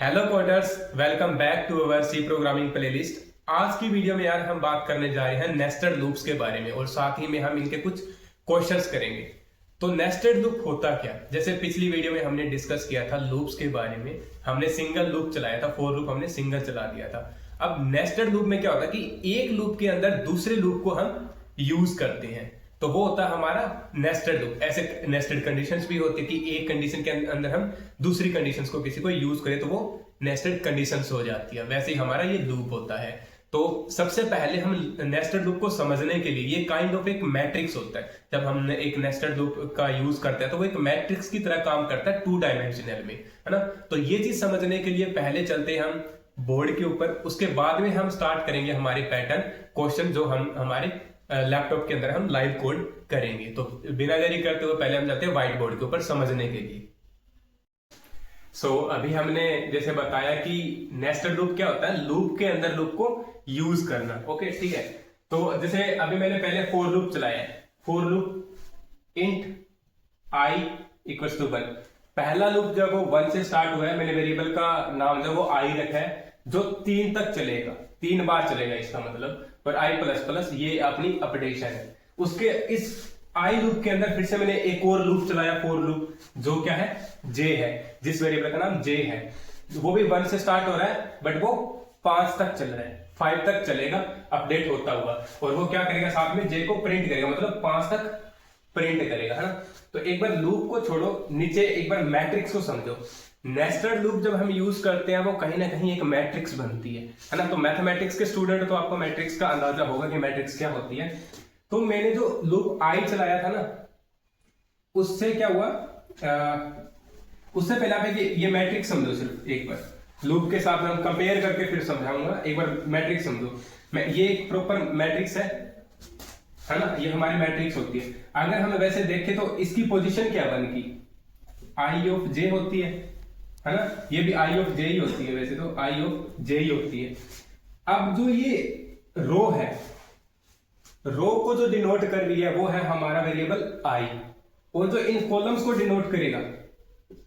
Hello coders, welcome back to our C programming playlist. आज की video में यार हम बात करने जा रहे हैं नेस्टेड लूप्स के बारे में और साथ ही में हम इनके कुछ क्वेश्चंस करेंगे। तो नेस्टेड लूप होता क्या? जैसे पिछली वीडियो में हमने डिस्कस किया था लूप्स के बारे में, हमने सिंगल लूप चलाया था, फॉर लूप हमने सिंगल चला दिया था। अब नेस्टेड लूप में क्या होता है कि एक लूप के अंदर दूसरे लूप को हम यूज करते हैं, तो वो होता है हमारा नेस्टेड लूप। ऐसे नेस्टेड कंडीशंस भी होती है कि एक कंडीशन के अंदर हम दूसरी कंडीशंस को किसी को यूज करें तो वो नेस्टेड कंडीशंस हो जाती है। वैसे ही हमारा ये लूप होता है। तो सबसे पहले हम नेस्टेड लूप को समझने के लिए, ये काइंड ऑफ एक मैट्रिक्स होता है। जब हम एक नेस्टेड लूप का यूज करते हैं तो वो एक मैट्रिक्स की तरह काम करता है 2 डायमेंशनल में, है ना। तो ये चीज समझने के लिए पहले चलते हैं हम बोर्ड के ऊपर, उसके बाद में हम स्टार्ट करेंगे हमारे पैटर्न क्वेश्चन जो हम हमारे लैपटॉप के अंदर हम लाइव कोड करेंगे। तो बिना देरी करते हुए पहले हम जाते हैं व्हाइट बोर्ड के ऊपर समझने के लिए। अभी हमने जैसे बताया कि नेस्टेड लूप क्या होता है, लूप के अंदर लूप को यूज करना। ओके, ठीक है। तो जैसे अभी मैंने पहले फॉर लूप चलाया है, for loop int i equals to 1। पहला लूप जब वो 1 से स्टार्ट हुआ है, मैंने वेरिएबल का नाम जो वो आई रखा है, जो 3 तक चलेगा, 3 बार चलेगा इसका मतलब। और आई प्लस प्लस ये अपनी अपडेशन है। उसके इस आई लूप के अंदर फिर से मैंने एक और लूप चलाया, फॉर लूप, जो क्या है, जे है, जिस वेरिएबल का नाम जे है। वो भी 1 से स्टार्ट हो रहा है बट वो 5 तक चल रहा है, 5 तक चलेगा अपडेट होता हुआ। और वो क्या करेगा, साथ में जे को प्रिंट करेगा, मतलब 5 तक प्रिंट करेगा, है ना। तो एक बार लूप को छोड़ो, नीचे एक बार मैट्रिक्स को समझो। नेस्टेड लूप जब हम यूज करते हैं वो कहीं ना कहीं एक मैट्रिक्स बनती है ना। तो मैथमेटिक्स के स्टूडेंट तो आपको मैट्रिक्स का अंदाजा होगा कि मैट्रिक्स क्या होती है। तो मैंने जो लूप आई चलाया था ना, उससे क्या हुआ, उससे पहले आप ये मैट्रिक्स समझो। सिर्फ एक बार लूप के साथ हम कंपेयर करके फिर समझाऊंगा। एक बार मैट्रिक्स समझो। ये एक प्रॉपर मैट्रिक्स है ना, ये हमारी मैट्रिक्स होती है। अगर हम वैसे देखें तो इसकी पोजीशन क्या बन की, आई ऑफ जे होती है ना। ये भी आई ऑफ जे ही होती है, वैसे तो आई ऑफ जे ही होती है। अब जो ये रो है, रो को जो डिनोट कर रही है वो है हमारा वेरिएबल आई, और जो इन कॉलम्स को डिनोट करेगा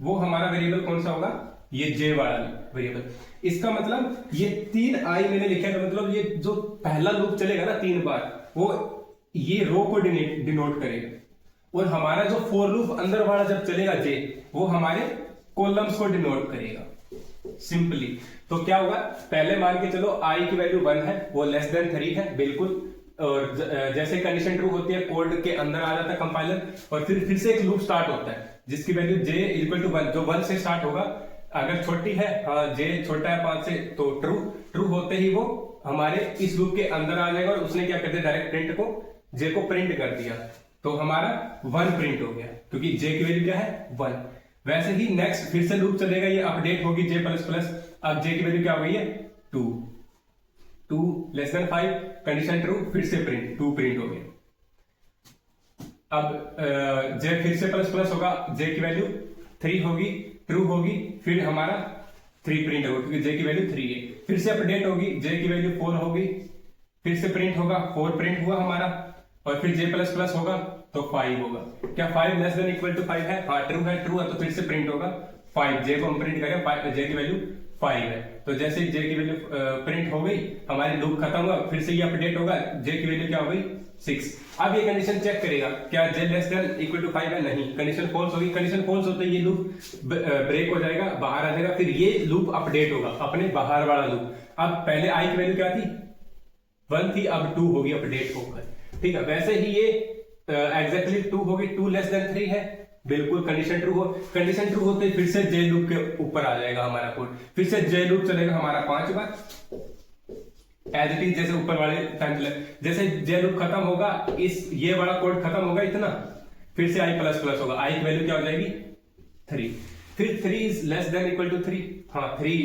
वो हमारा वेरिएबल कौन सा होगा, ये जे वाला वेरिएबल। इसका मतलब ये 3 आई मैंने लिखा है, मतलब ये जो पहला लूप चलेगा ना 3 बार, वो ये रो को डिनोट करेगा। और हमारा जो फॉर लूप अंदर वाला जब चलेगा जे, वो हमारे कॉलम्स को डिनोट करेगा सिंपली। तो क्या होगा, पहले मान के चलो आई की वैल्यू 1 है, वो लेस देन 3 है बिल्कुल। और जैसे कंडीशन ट्रू होती है, कोड के अंदर आ जाता है कंपाइलर, और फिर से एक लूप स्टार्ट होता है जिसकी वैल्यू j इक्वल टू 1, जो 1 से स्टार्ट होगा। अगर छोटी है, j छोटा है 5 से, तो ट्रू होते ही वो हमारे इस लूप के अंदर आ जाएगा। और उसने क्या कर दिया, डायरेक्ट प्रिंट को, j को प्रिंट कर दिया, तो हमारा 1 प्रिंट हो गया, क्योंकि j की वैल्यू क्या है, 1। वैसे ही नेक्स्ट फिर से लूप चलेगा, ये अपडेट होगी j प्लस प्लस। अब j की वैल्यू क्या हो गई है, 2 लेस देन 5, कंडीशन ट्रू, फिर से प्रिंट, 2 प्रिंट हो गया। अब j फिर से प्लस प्लस होगा, j की वैल्यू 3 होगी, ट्रू होगी, फिर हमारा 3 प्रिंट होगा क्योंकि j की वैल्यू 3 है। फिर से अपडेट होगी, j की वैल्यू 4 होगी, फिर से प्रिंट होगा, 4 प्रिंट हुआ हमारा, और फिर j प्लस प्लस होगा तो 5 होगा। क्या 5 लेस देन इक्वल टू 5 है? हाँ, ट्रू है, ट्रू है, तो फिर से प्रिंट होगा 5। j को हम प्रिंट करें, j की वैल्यू 5 है, तो जैसे j की वैल्यू प्रिंट हो गई, हमारी लूप खत्म हुआ, फिर से ये अपडेट होगा, j की वैल्यू क्या हो गई, 6। अब ये कंडीशन चेक करेगा, क्या j less than equal to 5 है? नहीं, कंडीशन फॉल्स होगी। कंडीशन फॉल्स होते ही ये लूप ब्रेक हो जाएगा, बाहर आ जाएगा, फिर ये लूप अपडेट होगा, अपने बाहर वाला लूप। अब पहले i की वैल्यू क्या थी, 1 थी, अब 2 होगी अपडेट होकर, ठीक है। वैसे ही ये एग्जैक्टली 2 होगी, 2 लेस देन 3 है, बिल्कुल कंडीशन ट्रू हो। कंडीशन ट्रू होते ही फिर से जे लूप के ऊपर आ जाएगा हमारा कोड, फिर से जे लूप चलेगा हमारा 5 बार, एज इट इज जैसे ऊपर वाले टाइम चले। जैसे जे लूप खत्म होगा, ये वाला कोड खत्म होगा इतना, फिर से आई प्लस प्लस होगा, आई की वैल्यू क्या हो जाएगी, 3। फिर 3 is less than equal to 3, हाँ 3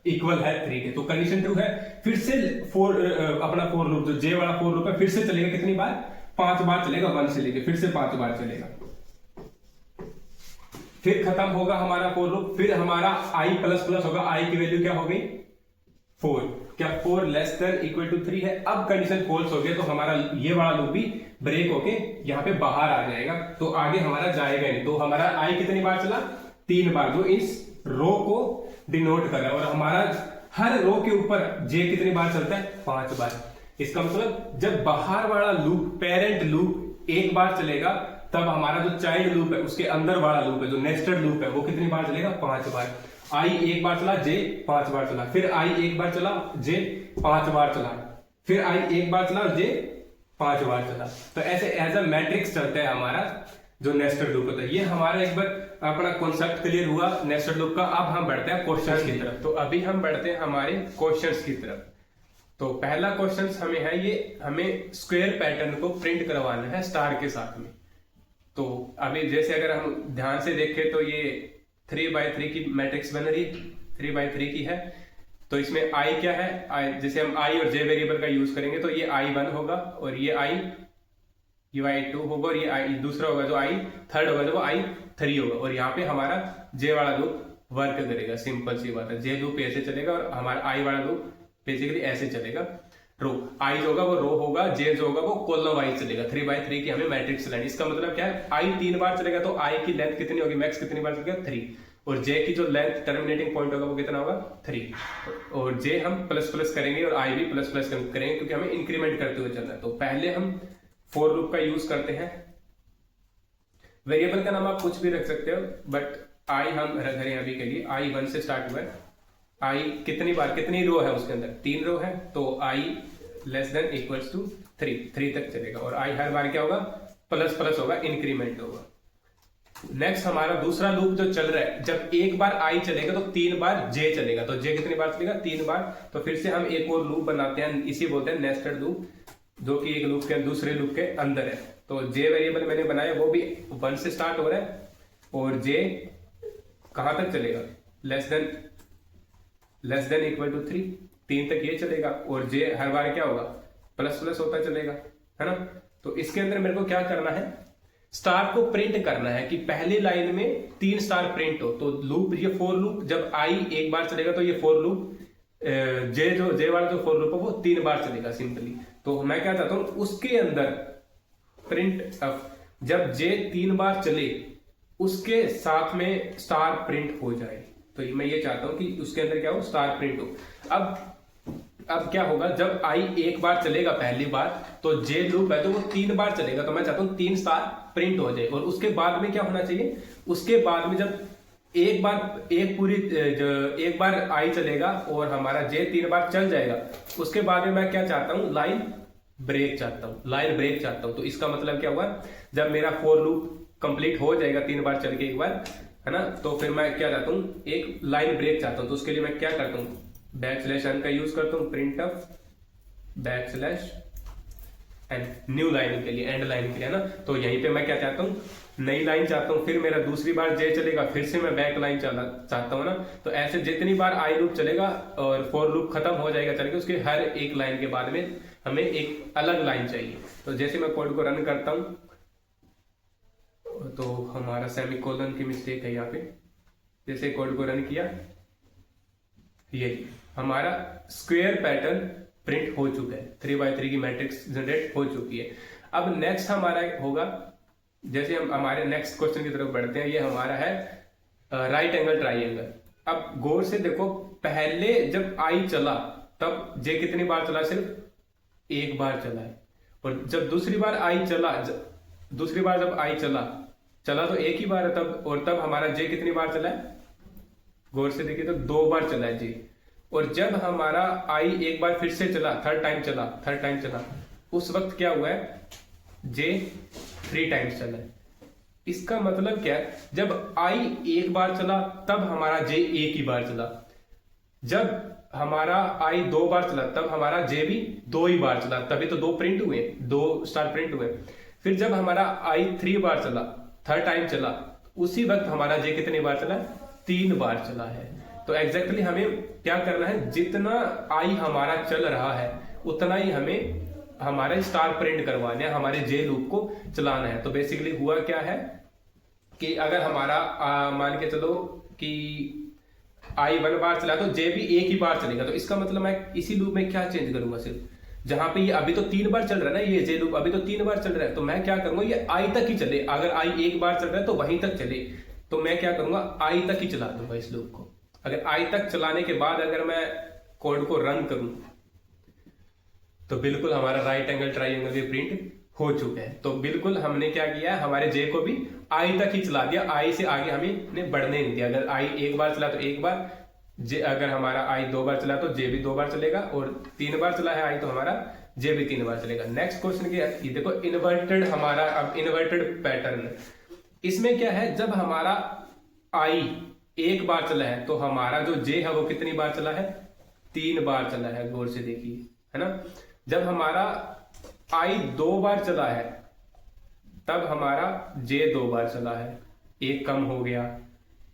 इक्वल है 3 के, तो कंडीशन ट्रू है। फिर से अपना फॉर लूप, जो जे वाला फॉर लूप है, फिर से चलेगा कितनी बार, 5 बार चलेगा, 1 से लेके फिर से 5 बार चलेगा। फिर खत्म होगा हमारा फॉर लूप, फिर हमारा आई प्लस प्लस होगा, आई की वैल्यू क्या हो गई, 4। क्या 4 लेस देन इक्वल टू 3 है? अब कंडीशन फॉल्स हो गया, तो हमारा ये वाला लूप भी ब्रेक होके यहाँ पे बाहर आ जाएगा, तो आगे हमारा जाएगा नहीं। तो हमारा आई कितनी बार चला, 3 बार, जो इस रो को डिनोट कर रहा है। और हमारा हर रो के ऊपर जे कितनी बार चलता है, 5 बार। इसका मतलब जब बाहर वाला लूप, पेरेंट लूप एक बार चलेगा, तब हमारा जो चाइल्ड लूप है उसके अंदर वाला लूप है, जो नेस्टेड लूप है, वो कितनी बार चलेगा, 5 बार। आई एक बार चला, जे 5 बार चला, फिर आई एक बार चला, जे 5 बार चला, फिर आई एक बार चला, जे 5 बार चला। तो ऐसे एज अ मैट्रिक्स चलता है हमारा जो नेस्टेड लूप होता है। ये हमारा एक बार अपना कॉन्सेप्ट क्लियर हुआ नेस्टेड लूप का। अब हम बढ़ते हैं क्वेश्चंस की तरफ। तो अभी हम बढ़ते हैं हमारे क्वेश्चंस की तरफ। तो पहला क्वेश्चन हमें है ये, हमें स्क्वायर पैटर्न को प्रिंट करवाना है स्टार के साथ में। तो अभी जैसे अगर हम ध्यान से देखें तो ये 3x3 की मैट्रिक्स बन रही, 3x3 की है। तो इसमें i क्या है, जैसे हम i और j वेरिएबल का यूज करेंगे तो ये i1 होगा, और ये i2 होगा, और ये i दूसरा होगा जो i थर्ड होगा, जो i3 होगा। और यहाँ पे हमारा j वाला लूप वर्क करेगा। सिंपल सी बात है, j लूप ऐसे चलेगा और हमारा i वाला लूप बेसिकली ऐसे चलेगा। रो i जो होगा वो रो होगा, j जो होगा वो कॉलम वाइज चलेगा। 3x3 की हमें मैट्रिक्स लाइन। इसका मतलब क्या है, i 3 बार चलेगा तो i की लेंथ कितनी होगी, मैक्स कितनी बार चलेगा, 3। और j की जो लेंथ टर्मिनेटिंग पॉइंट होगा वो कितना होगा, 3। और j हम प्लस प्लस करेंगे और i भी प्लस प्लस करेंगे, क्योंकि हमें इंक्रीमेंट करते हुए चलना है। तो पहले हम फॉर लूप का यूज करते हैं। वेरिएबल का नाम आप कुछ भी रख सकते हो, बट i हम रख रहे हैं अभी के लिए। i 1 से स्टार्ट हुआ है, i कितनी बार, कितनी रो है उसके अंदर, 3 रो है, तो i less than equals to 3 तक चलेगा। और i हर बार क्या होगा, प्लस प्लस होगा, इंक्रीमेंट होगा। नेक्स्ट हमारा दूसरा लूप जो चल रहा है, जब एक बार i चलेगा तो 3 बार j चलेगा। तो j कितनी बार चलेगा, 3 बार। तो फिर से हम एक और लूप बनाते हैं, इसी बोलते हैं नेस्टेड लूप, जो कि एक लूप के दूसरे लूप के अंदर है। तो j वेरिएबल मैंने बनाया, वो भी 1 से स्टार्ट हो रहा है, और j कहां तक चलेगा, लेस देन इक्वल टू 3 तक ये चलेगा। और j हर बार क्या होगा, प्लस प्लस होता चलेगा, है ना। तो इसके अंदर मेरे को क्या करना है, स्टार को प्रिंट करना है कि पहली लाइन में 3 स्टार प्रिंट हो। तो लूप, ये फॉर लूप जब i एक बार चलेगा तो ये फॉर लूप जे वाला जो फॉर लूप है वो 3 बार चलेगा सिंपली। तो मैं क्या चाहता हूं, उसके अंदर प्रिंट जब j 3 बार चले उसके साथ में स्टार प्रिंट हो जाए। तो मैं ये चाहता हूं कि उसके अंदर क्या हो, स्टार प्रिंट हो। अब क्या होगा, जब i एक बार चलेगा पहली बार, तो j लूप है तो वो 3 बार चलेगा। तो मैं चाहता हूं 3 स्टार प्रिंट हो जाए। और उसके बाद में क्या होना चाहिए, उसके बाद में जब एक बार i चलेगा और हमारा j 3 बार चल जाएगा, उसके बाद में मैं क्या चाहता हूं, लाइन ब्रेक चाहता हूं। तो इसका मतलब क्या हुआ, जब मेरा फॉर लूप कंप्लीट हो जाएगा 3 बार चल के एक बार, है ना, तो फिर मैं क्या चाहता हूं, एक लाइन ब्रेक चाहता हूं। तो उसके लिए मैं क्या करता हूं, \n का यूज करता हूं, print of \n new line के लिए, एंड लाइन के लिए, है ना। तो यहीं पे मैं क्या चाहता हूं, नई लाइन चाहता हूं। फिर मेरा दूसरी बार j चलेगा, फिर से मैं बैक लाइन चाहता हूं ना। तो ऐसे जितनी बार i लूप चलेगा और फॉर लूप खत्म हो जाएगा चलेगा, उसके हर एक लाइन के बाद में हमें एक अलग लाइन चाहिए। तो जैसे मैं कोड को रन करता हूं, तो हमारा सेमीकोलन की मिस्टेक है यहाँ पे। जैसे कोड को रन किया, ये हमारा स्क्वायर पैटर्न प्रिंट हो चुका है, 3x3 की मैट्रिक्स जनरेट हो चुकी है। अब नेक्स्ट हमारा होगा, जैसे हम हमारे नेक्स्ट क्वेश्चन की तरफ बढ़ते हैं, ये हमारा है राइट एंगल ट्राइंगल। अब गौर से देखो, पहले जब i चला तब j कितनी बार चला, सिर्फ एक बार चला है। और जब दूसरी बार जब i चला तो एक ही बार है तब, और तब हमारा j कितनी बार चला है, गौर से देखिए तो 2 बार चला है j। और जब हमारा i एक बार फिर से चला, थर्ड टाइम चला, उस वक्त क्या हुआ है, j 3 टाइम्स चला है। इसका मतलब क्या है, जब i एक बार चला तब हमारा j एक ही बार चला, जब हमारा i 2 बार चला तब हमारा j भी 2 ही बार चला, तभी तो 2 प्रिंट हुए, 2 स्टार प्रिंट हुए। फिर जब हमारा i 3 बार चला, थर्ड टाइम चला, उसी वक्त हमारा j कितनी बार चला, 3 बार चला है। तो एग्जैक्टली हमें क्या करना है, जितना i हमारा चल रहा है उतना ही हमें हमारे स्टार प्रिंट करवाने हैं, हमारे j लूप को चलाना है। तो बेसिकली हुआ क्या है कि अगर हमारा मान के चलो कि i 1 बार चला तो j भी एक ही बार चलेगा। तो इसका मतलब मैं इसी लूप में क्या चेंज करूंगा, सिर्फ जहां पे ये अभी तो 3 बार चल रहा है ना, ये j लूप अभी तो 3 बार चल रहा है, तो मैं क्या करूंगा, ये i तक ही चले। अगर i एक बार चल रहा है तो वहीं तक चले, तो मैं क्या करूंगा, i तक ही चला दूंगा इस लूप को। अगर आई तक चलाने के बाद अगर मैं कोड को रन करूं तो बिल्कुल हमारा राइट एंगल ट्राइंगल भी प्रिंट हो चुका है। तो बिल्कुल हमने क्या किया, हमारे जे को भी आई तक ही चला दिया, आई से आगे हमें बढ़ने नहीं दिया। अगर आई एक बार चला तो एक बार, जे अगर हमारा आई 2 बार चला तो जे भी 2 बार चलेगा, और 3 बार चला है आई तो हमारा जे भी 3 बार चलेगा। नेक्स्ट क्वेश्चन क्या है, ये देखो इन्वर्टेड हमारा, अब इन्वर्टेड पैटर्न इसमें क्या है, जब हमारा आई 1 बार चला है तो हमारा जो जे है वो कितनी बार चला है, 3 बार चला है, गौर से देखिए, है ना। जब हमारा आई 2 बार चला है तब हमारा जे 2 बार चला है, एक कम हो गया,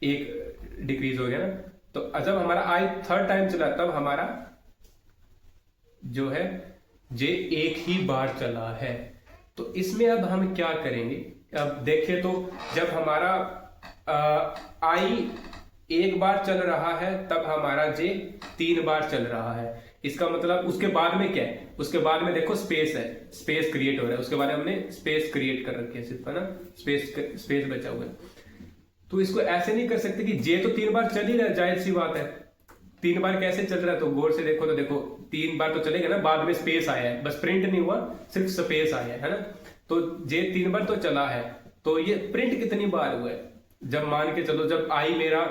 एक डिक्रीज हो गया ना। तो जब हमारा आई 3rd टाइम चला तब हमारा जो है जे 1 ही बार चला है। तो इसमें अब हम क्या करेंगे, अब देखिए तो जब हमारा आई 1 बार चल रहा है तब हमारा जे 3 बार चल रहा है। इसका मतलब उसके बाद में क्या है, उसके बाद में देखो स्पेस है, स्पेस क्रिएट हो रहा है, उसके बाद हमने स्पेस क्रिएट कर रखी है सिर्फ, है ना, स्पेस बचा हुआ है। तो इसको ऐसे नहीं कर सकते कि जे तो 3 बार चल ही रहा है, जाहिर सी बात है, 3 बार कैसे चल रहा है, तो गौर से देखो तो देखो 3 बार तो चलेगा ना, बाद में स्पेस आया है, बस प्रिंट नहीं हुआ, सिर्फ स्पेस आया है ना। तो जे 3 बार तो चला है, तो ये प्रिंट कितनी बार हुआ है, जब मान के चलो जब आई मेरा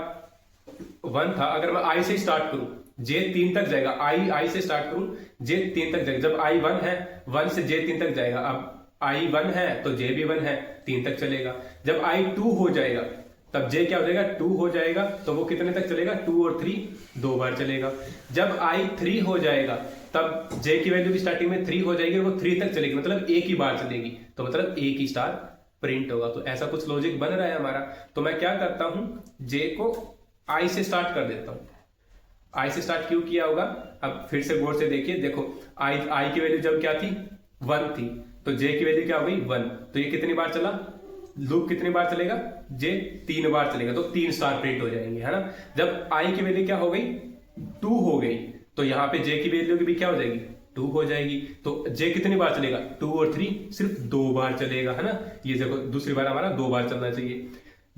1 था, अगर मैं आई से स्टार्ट करूं जे 3 तक जाएगा, आई से स्टार्ट करूं जे 3 तक जाएगा। जब आई 1 है 1 से जे 3 तक जाएगा, अब आई 1 है तो जे भी 1 है, 3 तक चलेगा। जब आई 2 हो जाएगा तब जे क्या हो जाएगा, 2 हो जाएगा, तो वो कितने तक चलेगा, 2 और 3 2 बार चलेगा। जब आई 3 हो जाएगा तब जे की वैल्यू भी स्टार्टिंग में 3 हो जाएगी, वो 3 तक चलेगी, मतलब एक ही बार चलेगी, तो मतलब एक ही स्टार प्रिंट होगा। तो ऐसा कुछ लॉजिक बन रहा है हमारा। तो मैं क्या करता हूं, जे को आई से स्टार्ट कर देता हूं। आई से स्टार्ट क्यों किया होगा, अब फिर से गौर से देखिए, देखो आई की वैल्यू जब क्या थी, 1 थी, तो जे की वैल्यू क्या हो गई, 1, तो ये कितनी बार चला, लूप कितनी बार चलेगा, जे 3 बार चलेगा, तो 3 स्टार प्रिंट हो जाएंगे, है ना। जब आई की वैल्यू क्या हो गई, 2 हो गई, तो यहाँ पे जे की वैल्यू भी क्या हो जाएगी, 2 हो जाएगी, तो जे कितनी बार चलेगा, 2 और 3 सिर्फ 2 बार चलेगा, है ना। ये देखो दूसरी बार हमारा 2 बार चलना चाहिए।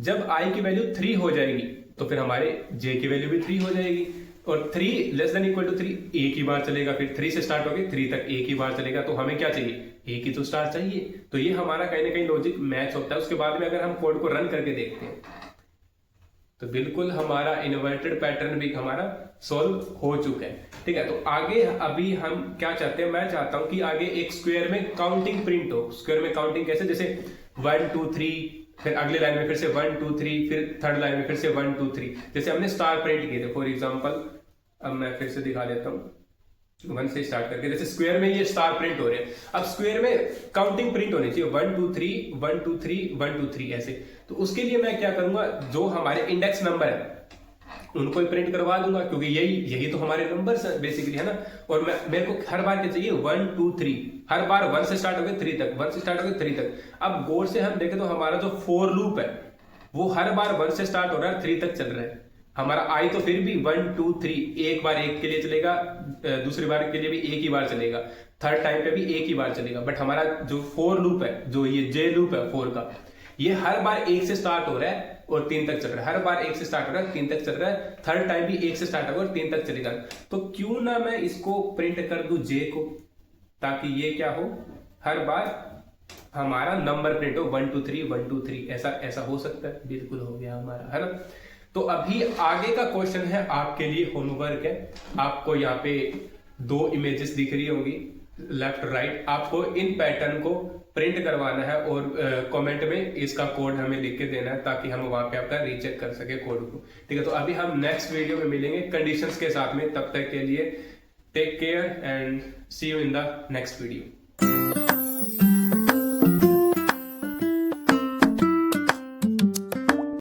जब आई की वैल्यू 3 हो जाएगी तो फिर हमारे जे की वैल्यू भी 3 हो जाएगी, और 3 लेस देन इक्वल टू 3 एक ही बार चलेगा, फिर 3 से स्टार्ट होगी 3 तक एक ही बार चलेगा। तो हमें क्या चाहिए, एक ही तो स्टार चाहिए। तो ये हमारा कहीं ना कहीं लॉजिक मैच होता है। उसके बाद में अगर हम कोड को रन करके देखते हैं तो बिल्कुल हमारा इन्वर्टेड पैटर्न भी हमारा सॉल्व हो चुका है, ठीक है। तो आगे अभी हम क्या चाहते हैं, मैं चाहता हूं कि आगे एक स्क्वायर में काउंटिंग प्रिंट हो। स्क्वायर में काउंटिंग कैसे, जैसे 1 2 3, फिर अगले लाइन में फिर से 1 2 3, फिर 3rd लाइन में फिर से 1 2 3, जैसे हमने स्टार प्रिंट किए थे फॉर एग्जांपल। अब मैं फिर से दिखा देता हूं 1 से स्टार्ट करके, जैसे स्क्वायर में ये स्टार प्रिंट हो रहे हैं। अब स्क्वायर में काउंटिंग प्रिंट होनी चाहिए, 1 2 3 1 2 3 1 2 3 ऐसे। तो उसके लिए मैं क्या करूंगा, जो हमारे इंडेक्स नंबर है उनको ही प्रिंट करवा दूंगा, क्योंकि यही तो हमारे नंबर्स हैं बेसिकली, है ना। और मेरे को हर बार क्या चाहिए, 1 2 3, हर बार 1 से स्टार्ट हो गए 3 तक, 1 से स्टार्ट हो गए 3 तक। अब गौर से हम देखें तो हमारा जो फॉर लूप है वो हर बार 1 से स्टार्ट हो रहा है, 3 तक चल रहा है। हमारा आई तो फिर भी 1 2 3 एक बार एक के लिए चलेगा, दूसरी बार के लिए भी एक ही बार चलेगा, 3rd टाइम पे भी एक ही बार चलेगा। बट हमारा जो फॉर लूप है, जो ये जे लूप है 4 का, ये हर बार 1 से स्टार्ट हो रहा है और 3 तक चल रहा है, हर बार 1 से स्टार्ट हो रहा है 3 तक चल रहा है, 3rd टाइम भी 1 से स्टार्ट होगा और 3 तक चलेगा। तो क्यों ना मैं इसको प्रिंट कर दूं जे को, ताकि ये क्या हो, हर बार हमारा नंबर प्रिंट हो 1 2 3 1 2 3, ऐसा हो सकता है। बिल्कुल हो गया हमारा, है ना। तो अभी आगे का क्वेश्चन है आपके लिए, होमवर्क है। आपको यहाँ पे 2 इमेजेस दिख रही होंगी लेफ्ट राइट, आपको इन पैटर्न को प्रिंट करवाना है और कमेंट में इसका कोड हमें लिख के देना है, ताकि हम वहां पे आपका रीचेक कर सके कोड को, ठीक है। तो अभी हम नेक्स्ट वीडियो में मिलेंगे कंडीशंस के साथ में, तब तक के लिए take care and see you in the next video.